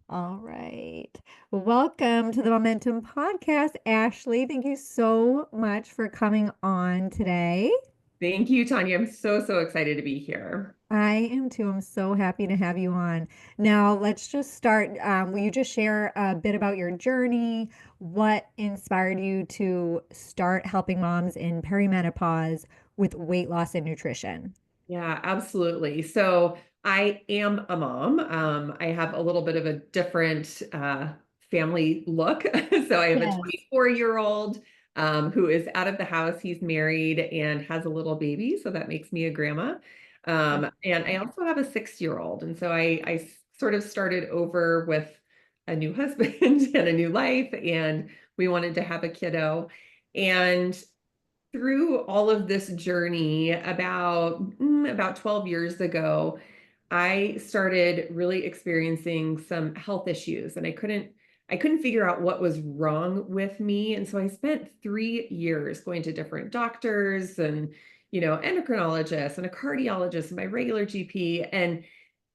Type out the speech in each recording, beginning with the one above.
All right. Welcome to the Momentum Podcast, Ashley. Thank you so much for coming on today. Thank you, Tanya. I'm so excited to be here. I am too. I'm so happy to have you on. Now, let's just start. Will you just share a bit about your journey? What inspired you to start helping moms in perimenopause with weight loss and nutrition? Yeah, absolutely. So I am a mom. I have a little bit of a different family look. So I have a Yes. 24-year-old who is out of the house. He's married and has a little baby. So that makes me a grandma. And I also have a 6-year-old. And so I sort of started over with a new husband and a new life. And we wanted to have a kiddo. And through all of this journey about 12 years ago, I started really experiencing some health issues and I couldn't figure out what was wrong with me. And so I spent 3 years going to different doctors and endocrinologists and a cardiologist and my regular GP. And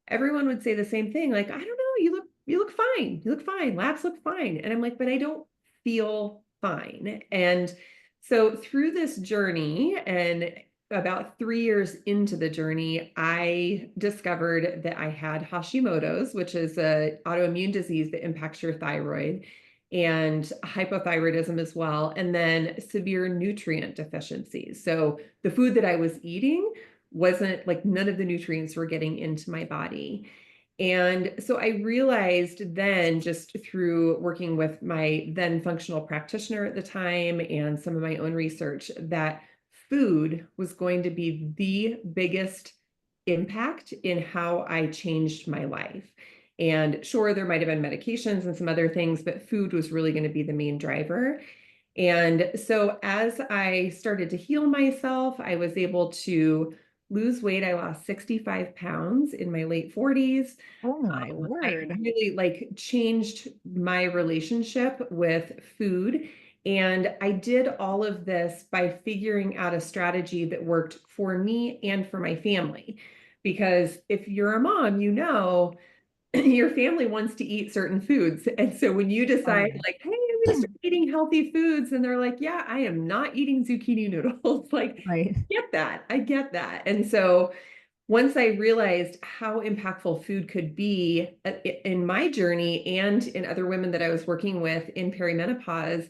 everyone would say the same thing, like, I don't know, you look fine. You look fine. Labs look fine. And I'm like, but I don't feel fine. And so through this journey and about 3 years into the journey, I discovered that I had Hashimoto's, which is an autoimmune disease that impacts your thyroid, and hypothyroidism as well, and then severe nutrient deficiencies. So the food that I was eating wasn't like none of the nutrients were getting into my body. And so I realized then, just through working with my then functional practitioner at the time and some of my own research, that food was going to be the biggest impact in how I changed my life. And sure, there might have been medications and some other things, but food was really going to be the main driver. And so as I started to heal myself, I was able to lose weight. I lost 65 pounds in my late 40s. Oh my I word. really changed my relationship with food. And I did all of this by figuring out a strategy that worked for me and for my family. Because if you're a mom, your family wants to eat certain foods. And so when you decide, Oh, like, hey, I'm going to start eating healthy foods, and they're like, yeah, I am not eating zucchini noodles, like, right. I get that. And so once I realized how impactful food could be in my journey and in other women that I was working with in perimenopause,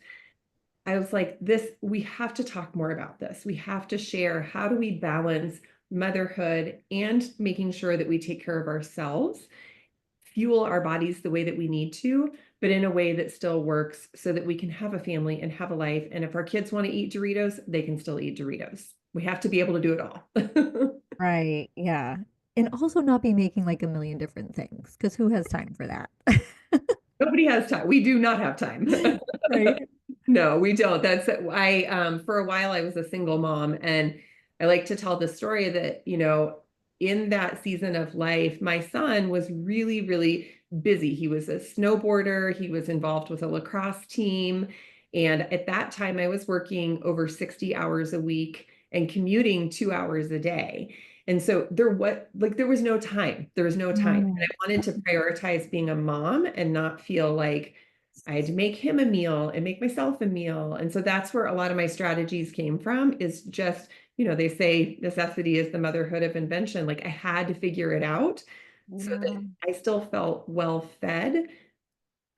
I was like, we have to talk more about this. We have to share, how do we balance motherhood and making sure that we take care of ourselves, fuel our bodies the way that we need to, but in a way that still works so that we can have a family and have a life. And if our kids want to eat Doritos, they can still eat Doritos. We have to be able to do it all. Right. Yeah. And also not be making like a million different things because who has time for that? Nobody has time. We do not have time. Right. No, we don't. That's I For a while I was a single mom, and I like to tell the story that, in that season of life, my son was really busy. He was a snowboarder, he was involved with a lacrosse team, and at that time I was working over 60 hours a week and commuting 2 hours a day. And so there was no time. There was no time. And Mm, I wanted to prioritize being a mom and not feel like I had to make him a meal and make myself a meal. And so that's where a lot of my strategies came from, is just, they say necessity is the motherhood of invention. Like, I had to figure it out so that yeah. I still felt well fed,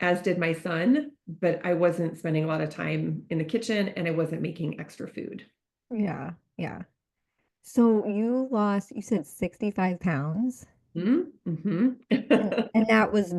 as did my son, but I wasn't spending a lot of time in the kitchen and I wasn't making extra food. Yeah. Yeah. So you said 65 pounds. Mm-hmm. And that was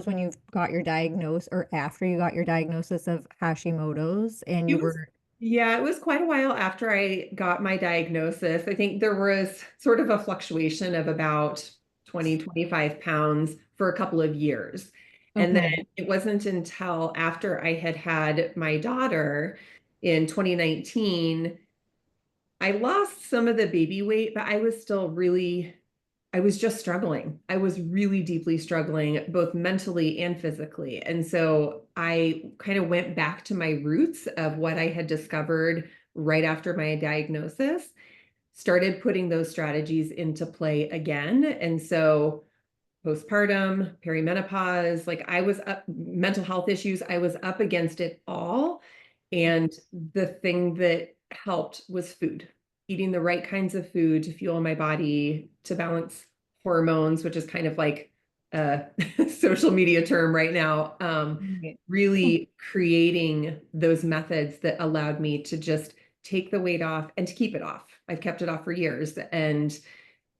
when you got your diagnosis or after you got your diagnosis of Hashimoto's and you It was, were, yeah, it was quite a while after I got my diagnosis. I think there was sort of a fluctuation of about 20, 25 pounds for a couple of years. And then okay. it wasn't until after I had had my daughter in 2019, I lost some of the baby weight, but I was just struggling. I was really deeply struggling, both mentally and physically. And so I kind of went back to my roots of what I had discovered right after my diagnosis, started putting those strategies into play again. And so postpartum, perimenopause, like I was up, mental health issues, I was up against it all. And the thing that helped was food, eating the right kinds of food to fuel my body, to balance hormones, which is kind of like a social media term right now. Right. Really creating those methods that allowed me to just take the weight off and to keep it off. I've kept it off for years. And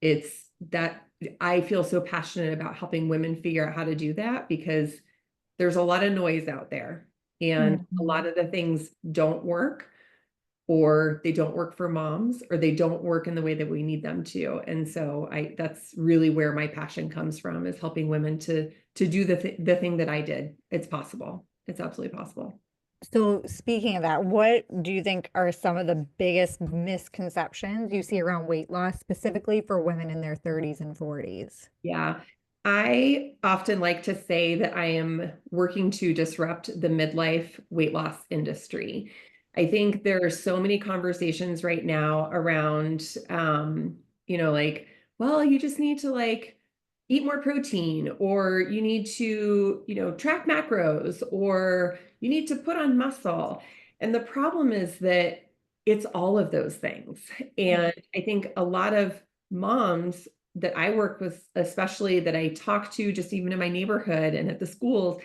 it's that I feel so passionate about helping women figure out how to do that because there's a lot of noise out there and a lot Mhm. of the things don't work or they don't work for moms or they don't work in the way that we need them to. And so that's really where my passion comes from, is helping women to do the thing that I did. It's possible. It's absolutely possible. So, speaking of that, what do you think are some of the biggest misconceptions you see around weight loss, specifically for women in their 30s and 40s? Yeah. I often like to say that I am working to disrupt the midlife weight loss industry. I think there are so many conversations right now around, like, well, you just need to like eat more protein, or you need to, track macros, or you need to put on muscle. And the problem is that it's all of those things. Mm. And I think a lot of moms that I work with, especially that I talk to just even in my neighborhood and at the schools,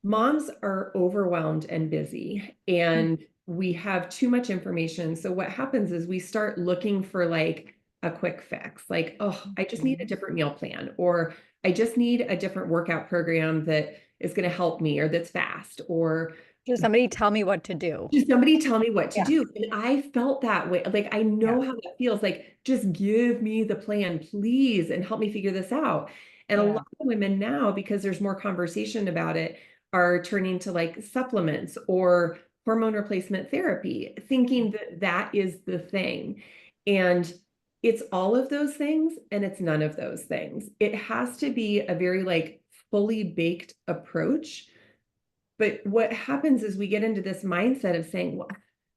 moms are overwhelmed and busy and we have too much information. So what happens is we start looking for like a quick fix, like, oh, I just need a Mhm. different meal plan, or I just need a different workout program that is going to help me or that's fast, or Just somebody tell me what to do. just somebody tell me what to Yeah. do. And I felt that way. Like, I Yeah. know how that feels. Like, just give me the plan, please, and help me figure this out. And a Yeah. lot of women now, because there's more conversation about it, are turning to like supplements or hormone replacement therapy, thinking that that is the thing. And it's all of those things, and it's none of those things. It has to be a very like fully baked approach, but what happens is we get into this mindset of saying, well,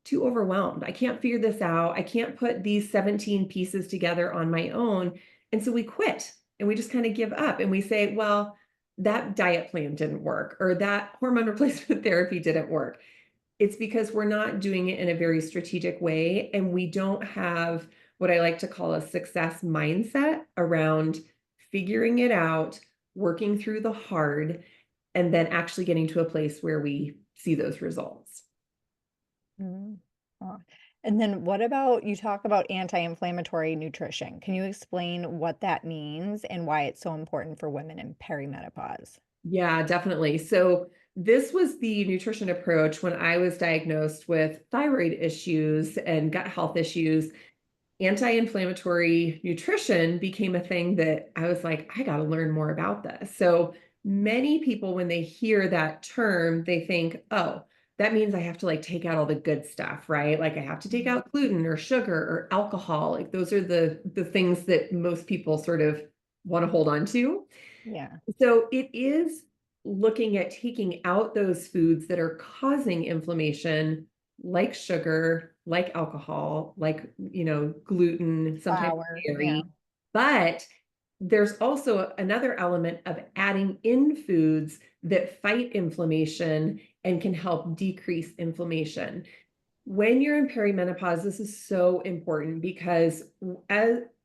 too overwhelmed. I can't figure this out. I can't put these 17 pieces together on my own. And so we quit and we just kind of give up and we say, well, that diet plan didn't work or that hormone replacement therapy didn't work. It's because we're not doing it in a very strategic way and we don't have what I like to call a success mindset around figuring it out, working through the hard, and then actually getting to a place where we see those results. Mhm. Uh, And then what about you talk about anti-inflammatory nutrition? Can you explain what that means and why it's so important for women in perimenopause? Yeah, definitely. So this was the nutrition approach when I was diagnosed with thyroid issues and gut health issues. Anti-inflammatory nutrition became a thing that I was like, I got to learn more about this. So many people, when they hear that term, they think, oh, that means I have to like take out all the good stuff, right? Like I have to take Mhm. out gluten or sugar or alcohol. Like those are the things that most people sort of want to hold on to. Yeah. So it is looking at taking out those foods that are causing inflammation, like sugar, like alcohol, like, gluten, sometimes Flour. Yeah. dairy. But there's also another element of adding in foods that fight inflammation and can help decrease inflammation. When you're in perimenopause, this is so important because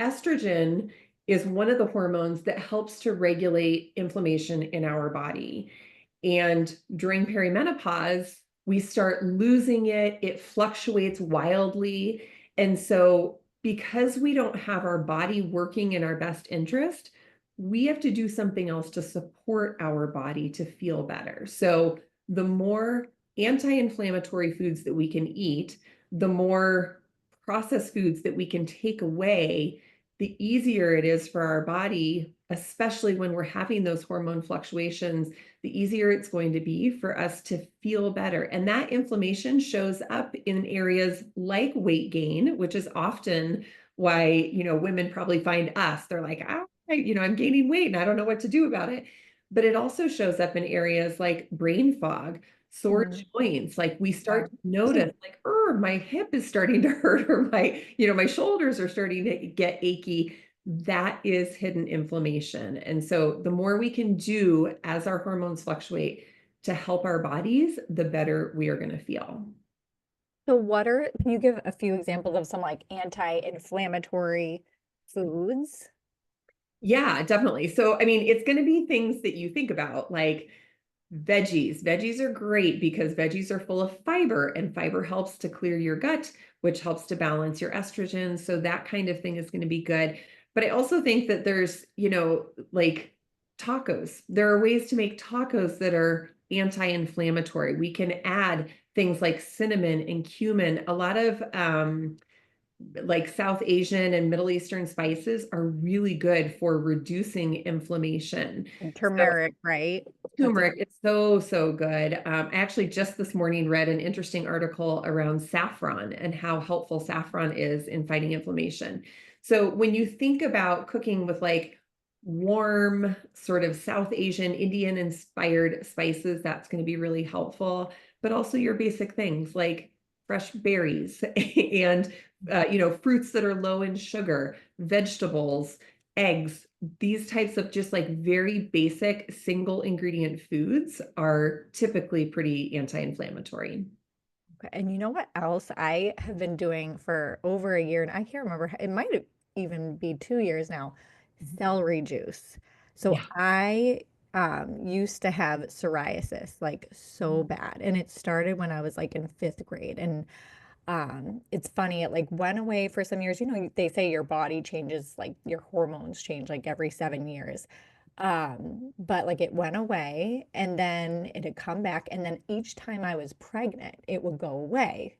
estrogen is one of the hormones that helps to regulate inflammation in our body. And during perimenopause, we start losing it, it fluctuates wildly. And so, because we don't have our body working in our best interest, we have to do something else to support our body to feel better. So, the more anti-inflammatory foods that we can eat, the more processed foods that we can take away, the easier it is for our body, especially when we're having those hormone fluctuations, the easier it's going to be for us to feel better. And that inflammation shows up in areas like weight gain, which is often why, women probably find us. They're like, I'm gaining weight and I don't know what to do about it. But it also shows up in areas like brain fog, sore Mhm. joints. Like we Yeah. start to notice, like, my hip is starting to hurt, or my shoulders are starting to get achy. that is hidden inflammation. And so the more we can do as our hormones fluctuate to help our bodies, the better we are going to feel. So can you give a few examples of some like anti-inflammatory foods? Yeah, definitely. So, I mean, it's going to be things that you think about, like veggies. Veggies are great because veggies are full of fiber, and fiber helps to clear your gut, which helps to balance your estrogen. So that kind of thing is going to be good. But I also think that there's, like tacos. There are ways to make tacos that are anti-inflammatory. We can add things like cinnamon and cumin. A lot of like South Asian and Middle Eastern spices are really good for reducing inflammation. And So turmeric, right? That's a turmeric is so, so good. I actually just this morning read an interesting article around saffron and how helpful saffron is in fighting inflammation. So when you think about cooking with like warm, sort of South Asian, Indian inspired spices, that's going to be really helpful. But also your basic things like fresh berries and fruits that are low in sugar, vegetables, eggs, these types of just like very basic single ingredient foods are typically pretty anti-inflammatory. Okay. And you know what else I have been doing for over a year, and I can't remember, it might even be 2 years now, celery juice. So Yeah. I used to have psoriasis like so bad, and it started when I was like in fifth grade. And it's funny, it like went away for some years. You know, they say your body changes, like your hormones change like every 7 years. But like it went away and then it had come back. And then each time I was pregnant, it would go away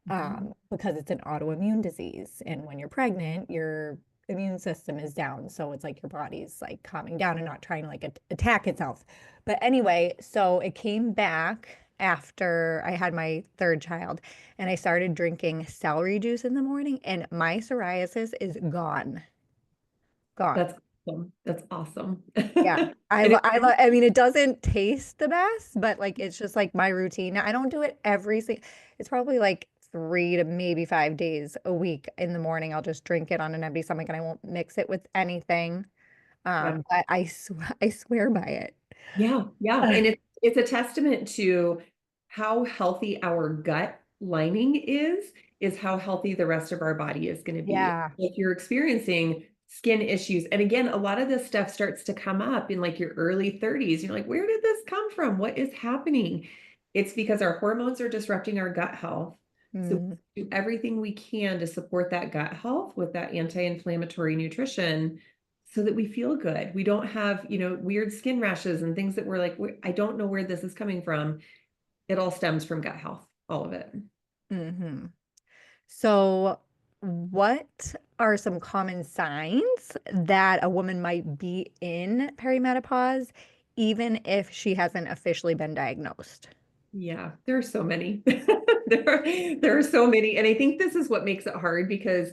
Mhm. because it's an autoimmune disease. And when you're pregnant, your immune system is down. So it's like your body's like calming down and not trying to like attack itself. But anyway, so it came back after I had my third child and I started drinking celery juice in the morning, and my psoriasis is gone. Gone. That's awesome. That's awesome. Yeah. And it, I mean, it doesn't taste the best, but like it's just like my routine. Now, I don't do it every single, it's probably like 3 to maybe 5 days a week in the morning. I'll just drink it on an empty stomach and I won't mix it with anything. yeah. But I swear by it. Yeah, yeah. Uh, And it's a testament to how healthy our gut lining is how healthy the rest of our body is going to be. yeah. If you're experiencing skin issues, and again, a lot of this stuff starts to come up in like your early 30s. You're like, where did this come from? What is happening? It's because our hormones are disrupting our gut health. So Mm, we do everything we can to support that gut health with that anti-inflammatory nutrition so that we feel good. We don't have, weird skin rashes and things that we're like, I don't know where this is coming from. It all stems from gut health, all of it. hmm So, what are some common signs that a woman might be in perimenopause, even if she hasn't officially been diagnosed? Yeah, there are so many. There are so many. And I think this is what makes it hard because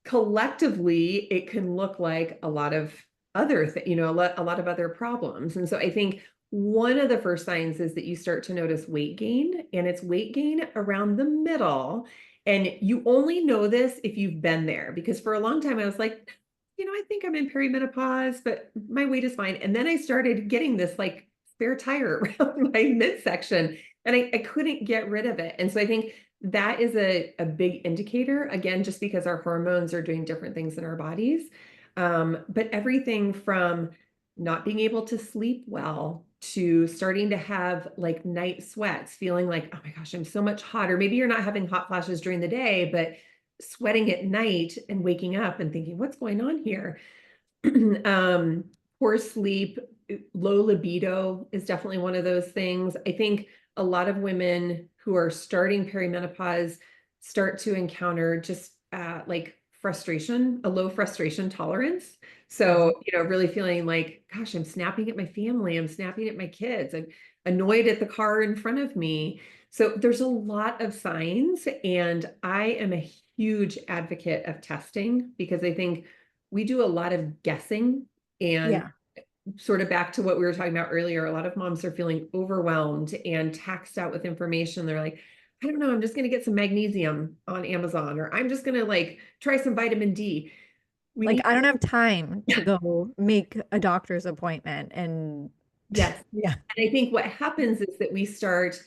collectively it can look like a lot of other a lot of other problems. And so I think one of the first signs is that you start to notice weight gain, and it's weight gain around the middle. And you only know this if you've been there, because for a long time I was like, I think I'm in perimenopause, but my weight is fine. And then I started getting this like spare tire around my midsection, and I couldn't get rid of it. And so I think that is a big indicator, again, just because our hormones are doing different things in our bodies. But everything from not being able to sleep well to starting to have like night sweats, feeling like, oh my gosh, I'm so much hotter. Maybe you're not having hot flashes during the day, but sweating at night and waking up and thinking, what's going on here? um, Poor sleep, low libido is definitely one of those things. I think a lot of women who are starting perimenopause start to encounter just like frustration, a low frustration tolerance. So, Mhm. really feeling like, gosh, I'm snapping at my family, I'm snapping at my kids, I'm annoyed at the car in front of me. So there's a lot of signs, and I am a huge advocate of testing because I think we do a lot of guessing, and Yeah. sort of back to what we were talking about earlier, a lot of moms are feeling overwhelmed and taxed out with information. They're like, I don't know, I'm just going to get some magnesium on Amazon, or I'm just going to like try some vitamin D. we Like need, I don't have time to yeah, go make a doctor's appointment and yes. yeah. And I think what happens is that we start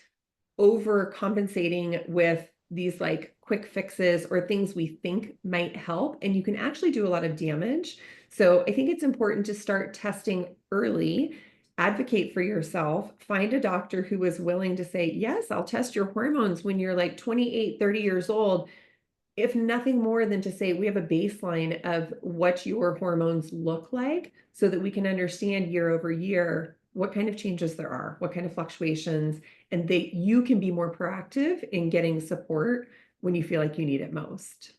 overcompensating with these like quick fixes or things we think might help, and you can actually do a lot of damage. So I think it's important to start testing early, advocate for yourself, find a doctor who is willing to say, yes, I'll test your hormones when you're like 28, 30 years old, if nothing more than to say we have a baseline of what your hormones look like so that we can understand year over year what kind of changes there are, what kind of fluctuations, and you can be more proactive in getting support when you feel like you need it most.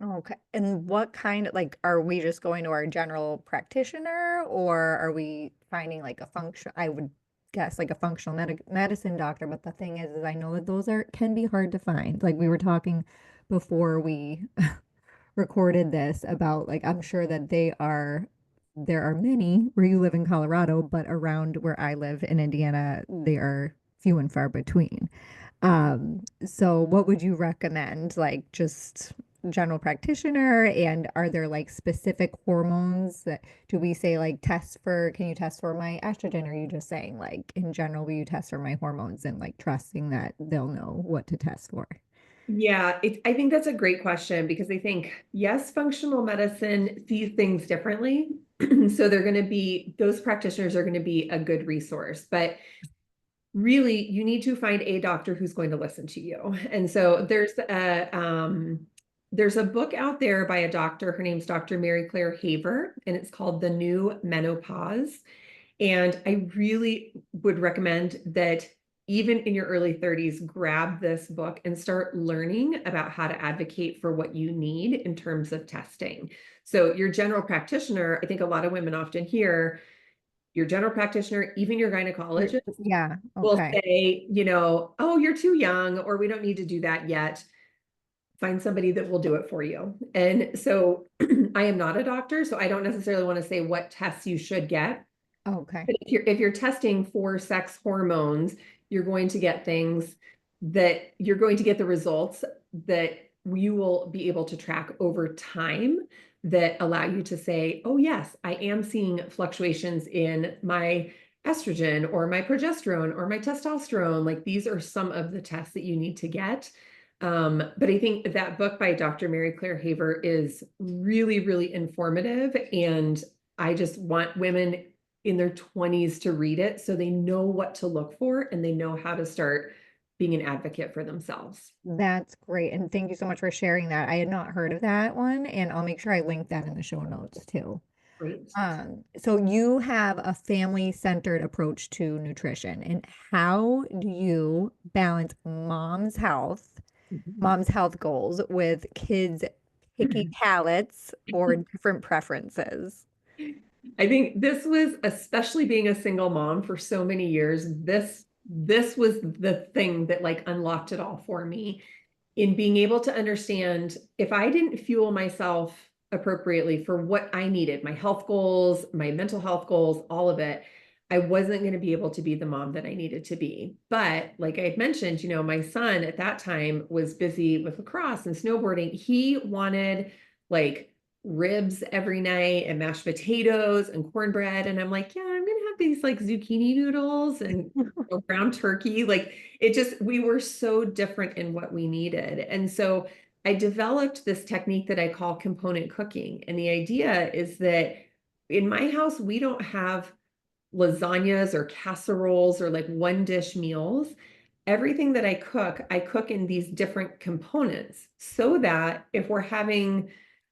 Okay. And what kind of like are we just going to our general practitioner or are we finding like a function I would guess like a functional medicine doctor, but the thing is I know that those are can be hard to find. Like we were talking before we recorded this about like I'm sure that there are many where you live in Colorado, but around where I live in Indiana, they are few and far between. So what would you recommend? Like just general practitioner, and are there like specific hormones that do we say like test for, can you test for my estrogen? Or are you just saying like in general, will you test for my hormones and like trusting that they'll know what to test for? Yeah, I think that's a great question because I think, yes, functional medicine sees things differently. So they're going to be, those practitioners are going to be a good resource. But really you need to find a doctor who's going to listen to you. And so there's a book out there by a doctor. Her name's Dr. Mary Claire Haver, and it's called The New Menopause. And I really would recommend that even in your early 30s, grab this book and start learning about how to advocate for what you need in terms of testing. So your general practitioner, I think a lot of women often hear your general practitioner, even your gynecologist Yeah, will okay. say, oh, you're too young, or we don't need to do that yet. Find somebody that will do it for you. And so I am not a doctor, so I don't necessarily want to say what tests you should get. Okay. But if you're testing for sex hormones, you're going to get things that you're going to get the results that you will be able to track over time that allow you to say, oh, yes, I am seeing fluctuations in my estrogen or my progesterone or my testosterone. Like these are some of the tests that you need to get. But I think that book by Dr. Mary Claire Haver is really, really informative. And I just want women in their 20s to read it so they know what to look for and they know how to start being an advocate for themselves. That's great. And thank you so much for sharing that. I had not heard of that one, and I'll make sure I link that in the show notes too. Great. So you have a family-centered approach to nutrition, and how do you balance mom's health goals with kids' picky palates or different preferences? I think this was, especially being a single mom for so many years, this was the thing that like unlocked it all for me in being able to understand if I didn't fuel myself appropriately for what I needed, my health goals, my mental health goals, all of it, I wasn't going to be able to be the mom that I needed to be. But like I had mentioned, my son at that time was busy with lacrosse and snowboarding. He wanted like ribs every night and mashed potatoes and cornbread. And I'm like, yeah, I'm going to have these like zucchini noodles and ground turkey. Like we were so different in what we needed. And so I developed this technique that I call component cooking. And the idea is that in my house, we don't have lasagnas or casseroles or like one dish meals. Everything that I cook in these different components so that if we're having,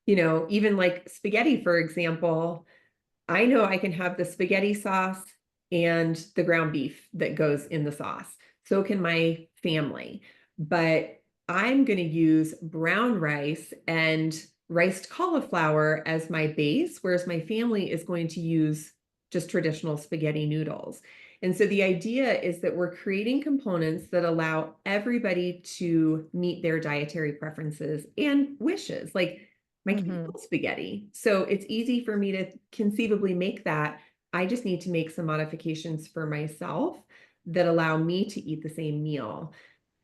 even like spaghetti, for example, I know I can have the spaghetti sauce and the ground beef that goes in the sauce. So can my family. But I'm going to use brown rice and riced cauliflower as my base, whereas my family is going to use just traditional spaghetti noodles. And so the idea is that we're creating components that allow everybody to meet their dietary preferences and wishes. Like my kids Hmm. love spaghetti. So it's easy for me to conceivably make that. I just need to make some modifications for myself that allow me to eat the same meal.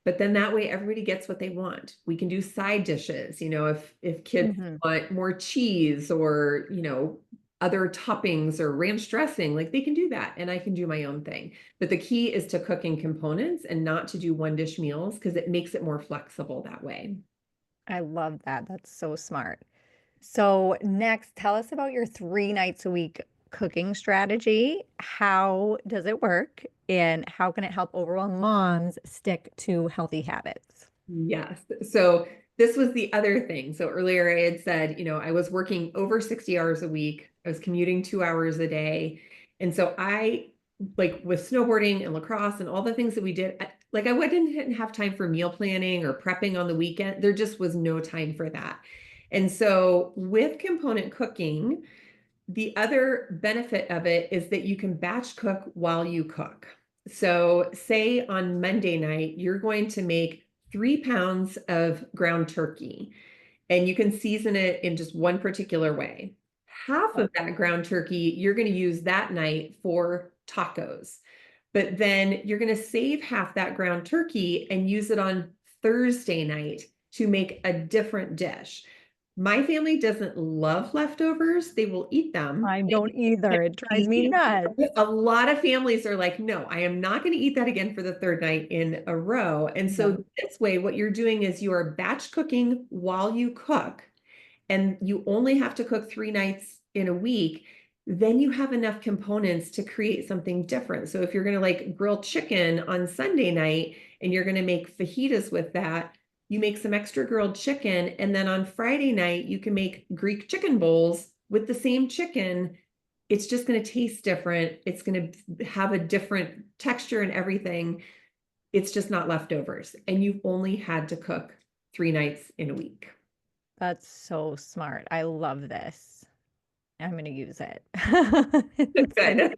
but then that way everybody gets what they want. We can do side dishes, if kids Hmm. want more cheese or, other toppings or ranch dressing, like they can do that and I can do my own thing. But the key is to cook in components and not to do one dish meals because it makes it more flexible that way. I love that. That's so smart. So, next, tell us about your 3 nights a week cooking strategy. How does it work? And how can it help overwhelmed moms stick to healthy habits? Yes. So this was the other thing. So earlier I had said, I was working over 60 hours a week. I was commuting 2 hours a day. And so I, like with snowboarding and lacrosse and all the things that we did, like I didn't have time for meal planning or prepping on the weekend. There just was no time for that. And so with component cooking, the other benefit of it is that you can batch cook while you cook. So, say on Monday night, you're going to make 3 pounds of ground turkey and you can season it in just one particular way. Half of that ground turkey you're going to use that night for tacos, but then you're going to save half that ground turkey and use it on Thursday night to make a different dish. My family doesn't love leftovers. They will eat them. I don't either. It drives me nuts. A lot of families are like, no, I am not going to eat that again for the third night in a row. And Yeah. so this way, what you're doing is you are batch cooking while you cook, and you only have to cook 3 nights in a week. Then you have enough components to create something different. So if you're going to like grill chicken on Sunday night and you're going to make fajitas with that, you make some extra grilled chicken. And then on Friday night, you can make Greek chicken bowls with the same chicken. It's just going to taste different. It's going to have a different texture and everything. It's just not leftovers. And you've only had to cook 3 nights in a week. That's so smart. I love this. I'm going to use it. It's Good.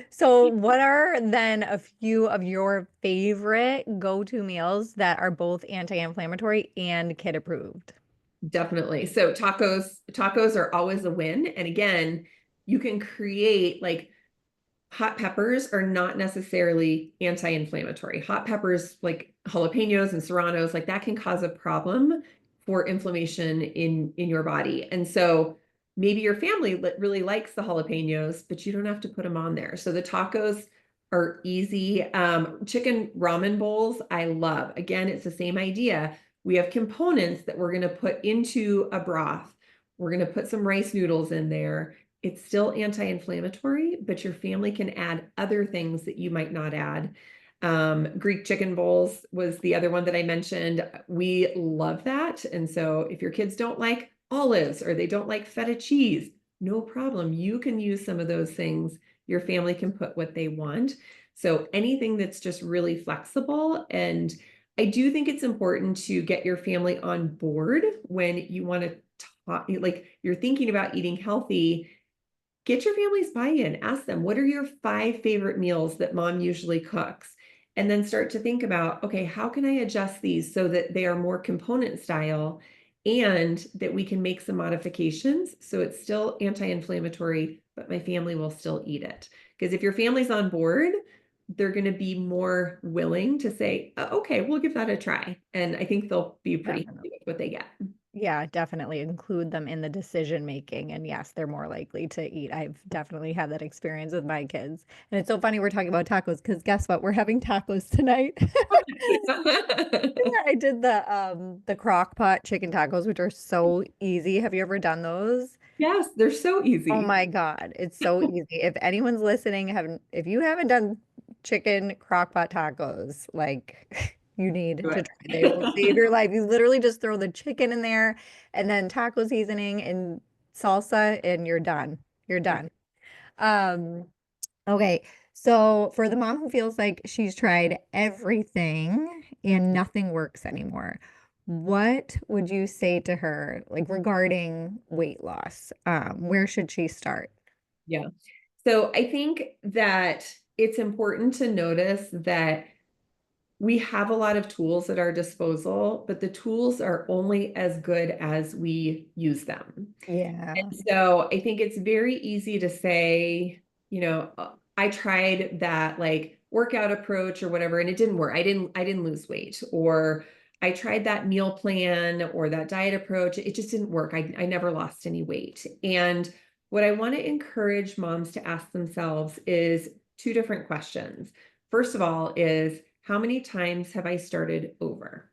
so, what are then a few of your favorite go-to meals that are both anti-inflammatory and kid approved? Definitely. So tacos are always a win. And again, you can create like hot peppers are not necessarily anti-inflammatory. Hot peppers like jalapenos and serranos, like that can cause a problem for inflammation in your body. And so maybe your family really likes the jalapenos, but you don't have to put them on there. So the tacos are easy. Chicken ramen bowls, I love. Again, it's the same idea. We have components that we're going to put into a broth. We're going to put some rice noodles in there. It's still anti-inflammatory, but your family can add other things that you might not add. Greek chicken bowls was the other one that I mentioned. We love that. And so if your kids don't like olives or they don't like feta cheese, no problem. You can use some of those things. Your family can put what they want. So anything that's just really flexible. And I do think it's important to get your family on board when you want to talk, like you're thinking about eating healthy. Get your family's buy-in. Ask them, what are your 5 favorite meals that mom usually cooks? And then start to think about, okay, how can I adjust these so that they are more component style and that we can make some modifications so it's still anti-inflammatory, but my family will still eat it. Because if your family's on board, they're going to be more willing to say, okay, we'll give that a try. And I think they'll be pretty Definitely. happy with what they get. Yeah, definitely include them in the decision making. And yes, they're more likely to eat. I've definitely had that experience with my kids. And it's so funny we're talking about tacos because guess what? We're having tacos tonight. I did the crock pot chicken tacos, which are so easy. Have you ever done those? Yes, they're so Oh easy. my God, it's so easy. If anyone's listening, haven't if you haven't done chicken crock pot tacos, like you need Do to it. try. They will save your life. You literally just throw the chicken in there and then taco seasoning and salsa and you're done. You're done. Um, okay. So for the mom who feels like she's tried everything and nothing works anymore, what would you say to her, like regarding weight loss? Where should she start? Yeah. So I think that it's important to notice that we have a lot of tools at our disposal, but the tools are only as good as we use them. Yeah. And so I think it's very easy to say, I tried that like workout approach or whatever, and it didn't work. I didn't lose weight, or I tried that meal plan or that diet approach. It just didn't work. I never lost any weight. And what I want to encourage moms to ask themselves is two different questions. First of all, is how many times have I started over?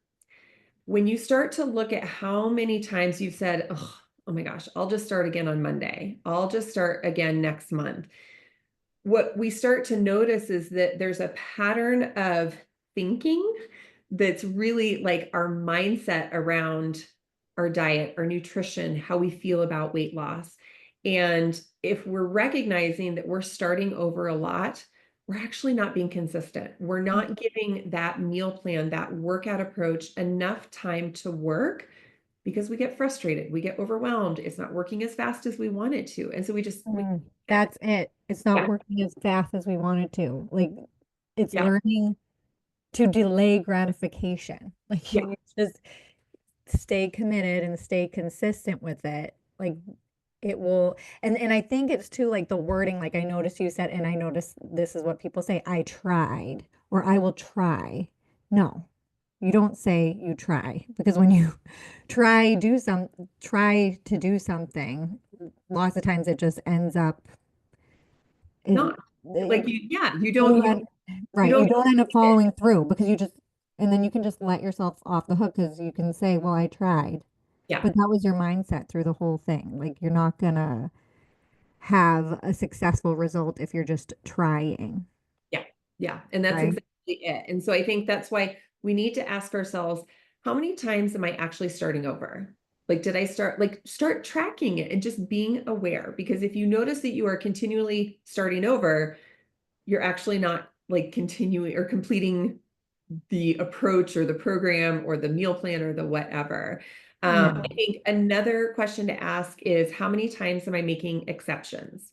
When you start to look at how many times you've said, oh my gosh, I'll just start again on Monday. I'll just start again next month. What we start to notice is that there's a pattern of thinking that's really like our mindset around our diet, our nutrition, how we feel about weight loss. And if we're recognizing that we're starting over a lot, we're actually not being consistent. We're not giving that meal plan, that workout approach enough time to work because we get frustrated, we get overwhelmed. It's not working as fast as we want it to. And so we it. That's it. It's not Yeah, working as fast as we want it to. Like it's yeah, learning to delay gratification. Like yeah. you just stay committed and stay consistent with it. Like it will, and I think it's too like the wording, like I noticed you said, and I noticed this is what people say, I tried or I will try. No, you don't say you try because when you try to do something, lots of times it just ends up it, Not like it you you don't, end, you right, you don't don't end up believe it. following through because you just and then you can just let yourself off the hook because you can say, well, I tried. Yeah, But that was your mindset through the whole thing. Like you're not gonna have a successful result if you're just trying, yeah, yeah. And that's right? exactly it. And so I think that's why we need to ask ourselves, how many times am I actually starting over? Like, did I start tracking it and just being aware? Because if you notice that you are continually starting over, you're actually not like continuing or completing the approach or the program or the meal plan or the whatever. Yeah. I think another question to ask is how many times am I making exceptions?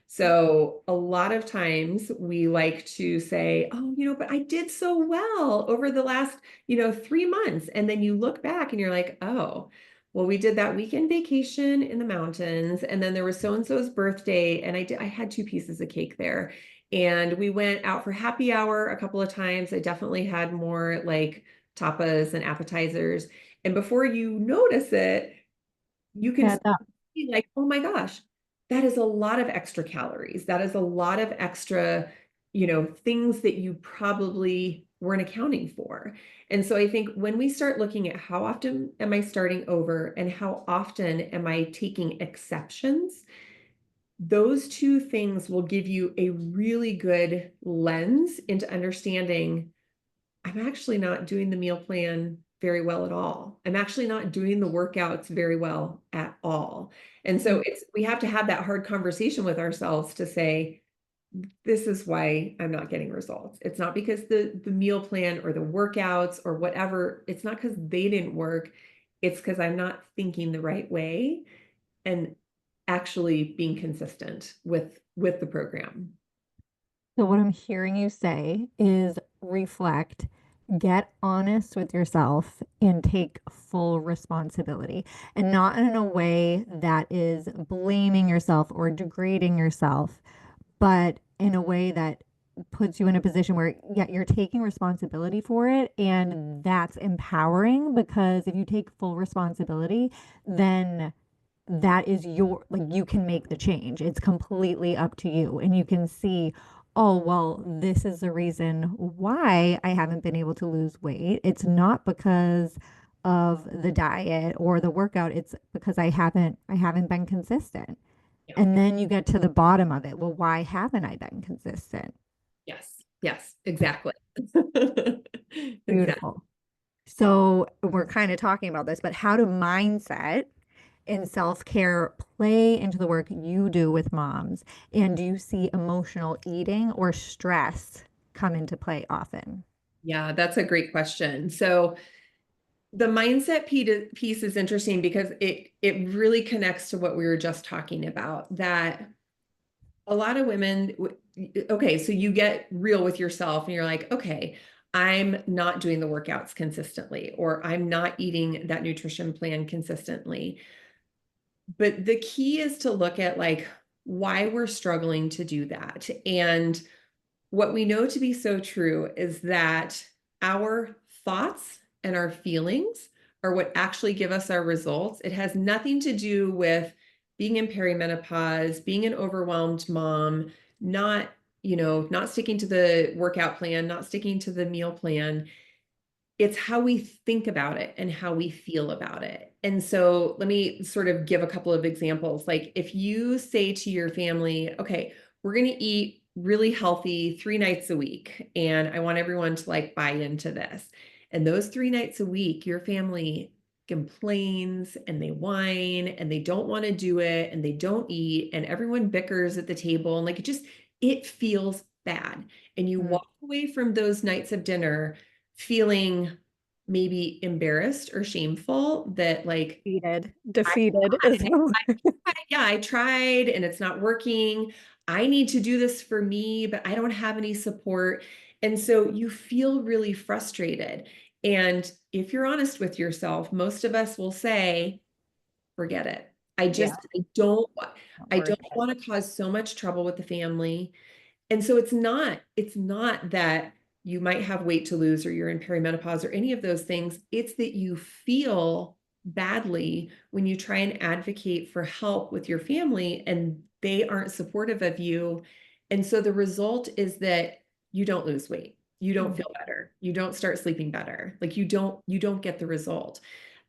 So a lot of times we like to say, oh, but I did so well over the last, 3 months. And then you look back and you're like, oh, well, we did that weekend vacation in the mountains. And then there was so-and-so's birthday. And I had 2 pieces of cake there. And we went out for happy hour a couple of times. I definitely had more like tapas and appetizers. And before you notice it, you can Yeah, that, be like, oh my gosh, that is a lot of extra calories. That is a lot of extra, things that you probably weren't accounting for. And so I think when we start looking at how often am I starting over and how often am I taking exceptions, those two things will give you a really good lens into understanding I'm actually not doing the meal plan very well at all. I'm actually not doing the workouts very well at all. And so we have to have that hard conversation with ourselves to say, this is why I'm not getting results. It's not because the meal plan or the workouts or whatever, it's not because they didn't work. It's because I'm not thinking the right way and actually being consistent with the program. so what I'm hearing you say is reflect, get honest with yourself, and take full responsibility. And not in a way that is blaming yourself or degrading yourself, but in a way that puts you in a position where, yeah, you're taking responsibility for it. And that's empowering because if you take full responsibility, then that is your, like, you can make the change. It's completely up to you. And you can see, oh, well, this is the reason why I haven't been able to lose weight. It's not because of the diet or the workout. It's because I haven't been consistent. Yeah. And then you get to the bottom of it. Well, why haven't I been consistent? Yes. Yes, exactly. Exactly. Beautiful. So we're kind of talking about this, but how do mindset and self-care play into the work you do with moms? And do you see emotional eating or stress come into play often? Yeah, that's a great question. So the mindset piece is interesting because it really connects to what we were just talking about, that a lot of women, okay, so you get real with yourself and you're like, okay, I'm not doing the workouts consistently, or I'm not eating that nutrition plan consistently. But the key is to look at like why we're struggling to do that. And what we know to be so true is that our thoughts and our feelings are what actually give us our results. It has nothing to do with being in perimenopause, being an overwhelmed mom, not, not sticking to the workout plan, not sticking to the meal plan. It's how we think about it and how we feel about it. And so let me sort of give a couple of examples. Like if you say to your family, okay, we're going to eat really healthy 3 nights a week, and I want everyone to like buy into this. And those 3 nights a week, your family complains and they whine and they don't want to do it and they don't eat and everyone bickers at the table and like it feels bad. And you Mm. walk away from those nights of dinner feeling maybe embarrassed or shameful that like I Defeated is tried. the Yeah, I tried and it's not working. I need to do this for me, but I don't have any support. And so you feel really frustrated. And if you're honest with yourself, most of us will say, forget it. yeah, not I worth don't it. want to cause so much trouble with the family. And so it's not that you might have weight to lose or you're in perimenopause or any of those things. It's that you feel badly when you try and advocate for help with your family and they aren't supportive of you. And so the result is that you don't lose weight. You don't Mm. feel better. You don't start sleeping better. Like you don't get the result.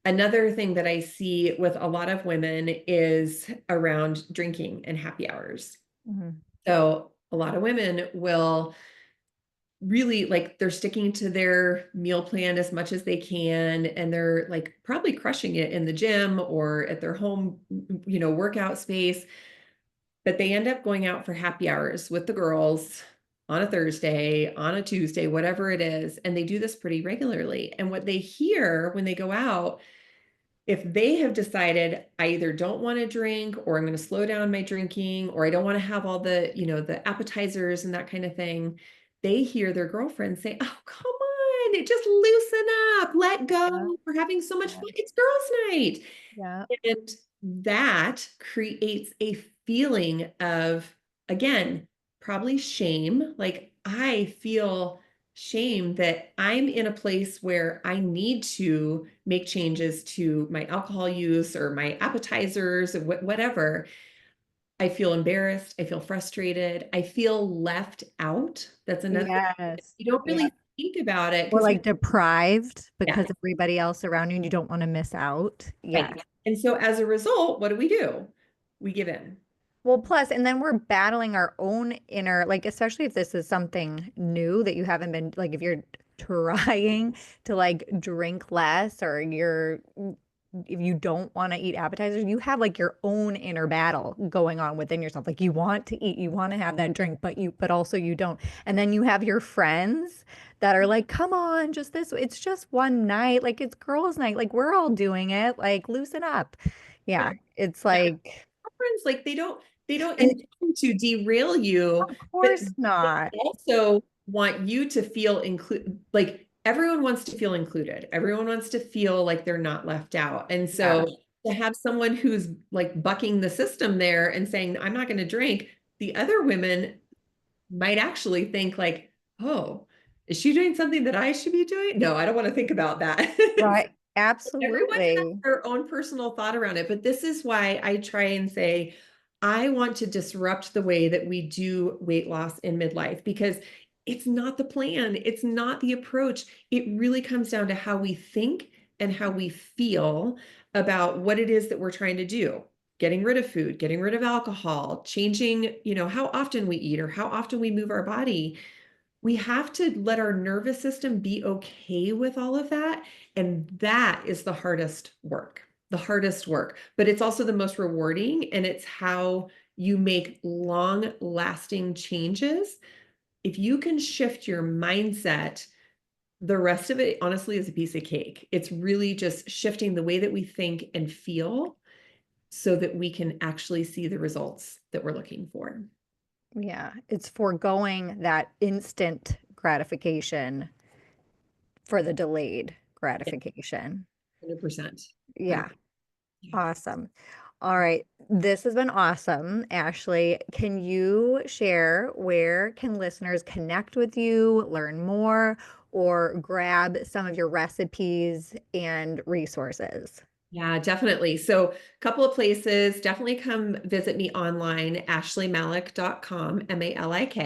Another thing that I see with a lot of women is around drinking and happy hours. Mhm. So a lot of women will really like they're sticking to their meal plan as much as they can and they're like probably crushing it in the gym or at their home, workout space, but they end up going out for happy hours with the girls on a Thursday, on a Tuesday, whatever it is, and they do this pretty regularly. And what they hear when they go out, if they have decided I either don't want to drink or I'm going to slow down my drinking or I don't want to have all the appetizers and that kind of thing, they hear their girlfriends say, "Oh, come on, just loosen up, let Yeah, go. We're having so much yeah, fun. It's girls' night." yeah, And that creates a feeling of, again, probably shame. Like I feel shame that I'm in a place where I need to make changes to my alcohol use or my appetizers or whatever. I feel embarrassed. I feel frustrated. I feel left out. That's another. yes, You don't yeah. really think about it Or because like deprived yeah, because everybody else around you and you don't want to miss out. Yeah. right. And so as a result, what do? We give in. Well, plus, and then we're battling our own inner, like, especially if this is something new that you haven't been, like, if you're trying to like drink less or if you don't want to eat appetizers, you have like your own inner battle going on within yourself. Like, you want to eat, you want to have that drink, but also you don't. And then you have your friends that are like, come on, just this, it's just one night. Like, it's girls' night. Like, we're all doing it. Like, loosen up. Yeah. Right. It's Yeah. like, Friends, like they don't and intend to derail you, of but course they not. also want you to feel included. Like everyone wants to feel included. Everyone wants to feel like they're not left out. And Yeah. so to have someone who's like bucking the system there and saying, I'm not going to drink, the other women might actually think like, oh, is she doing something that I should be doing? No, I don't want to think about that. Right. Everyone has Absolutely. their own personal thought around it, but this is why I try and say, I want to disrupt the way that we do weight loss in midlife because it's not the plan, it's not the approach. It really comes down to how we think and how we feel about what it is that we're trying to do. Getting rid of food, getting rid of alcohol, changing, how often we eat or how often we move our body. We have to let our nervous system be okay with all of that. And that is the hardest work, but it's also the most rewarding. And it's how you make long lasting changes. If you can shift your mindset, the rest of it honestly is a piece of cake. It's really just shifting the way that we think and feel so that we can actually see the results that we're looking for. Yeah. It's foregoing that instant gratification for the delayed Yeah, gratification. 100%. Yeah. 100%. Yeah. Awesome. All right. This has been awesome, Ashley. Can you share where can listeners connect with you, learn more, or grab some of your recipes and resources? Yeah, definitely. So, a couple of places, definitely come visit me online, ashleymalik.com, Malik.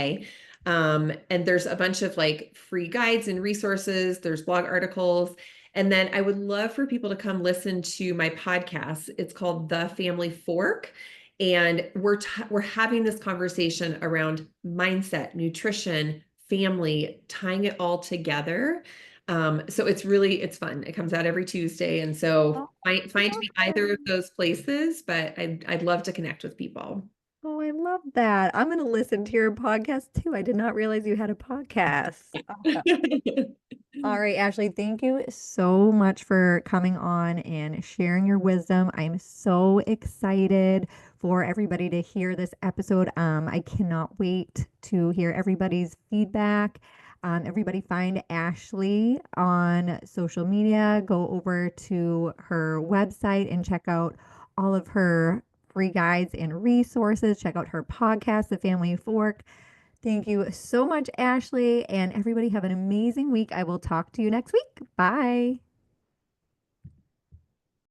And there's a bunch of like free guides and resources, there's blog articles. And then I would love for people to come listen to my podcast. It's called The Family Fork. And we're having this conversation around mindset, nutrition, family, tying it all together. So it's fun. It comes out every Tuesday. And so Oh, I find love me either of that. those places, but I'd love to connect with people. Oh, I love that. I'm going to listen to your podcast too. I did not realize you had a podcast. Awesome. All right, Ashley, thank you so much for coming on and sharing your wisdom. I'm so excited for everybody to hear this episode. I cannot wait to hear everybody's feedback. Everybody find Ashley on social media. Go over to her website and check out all of her free guides and resources. Check out her podcast, The Family Fork. Thank you so much, Ashley, and everybody have an amazing week. I will talk to you next week. Bye.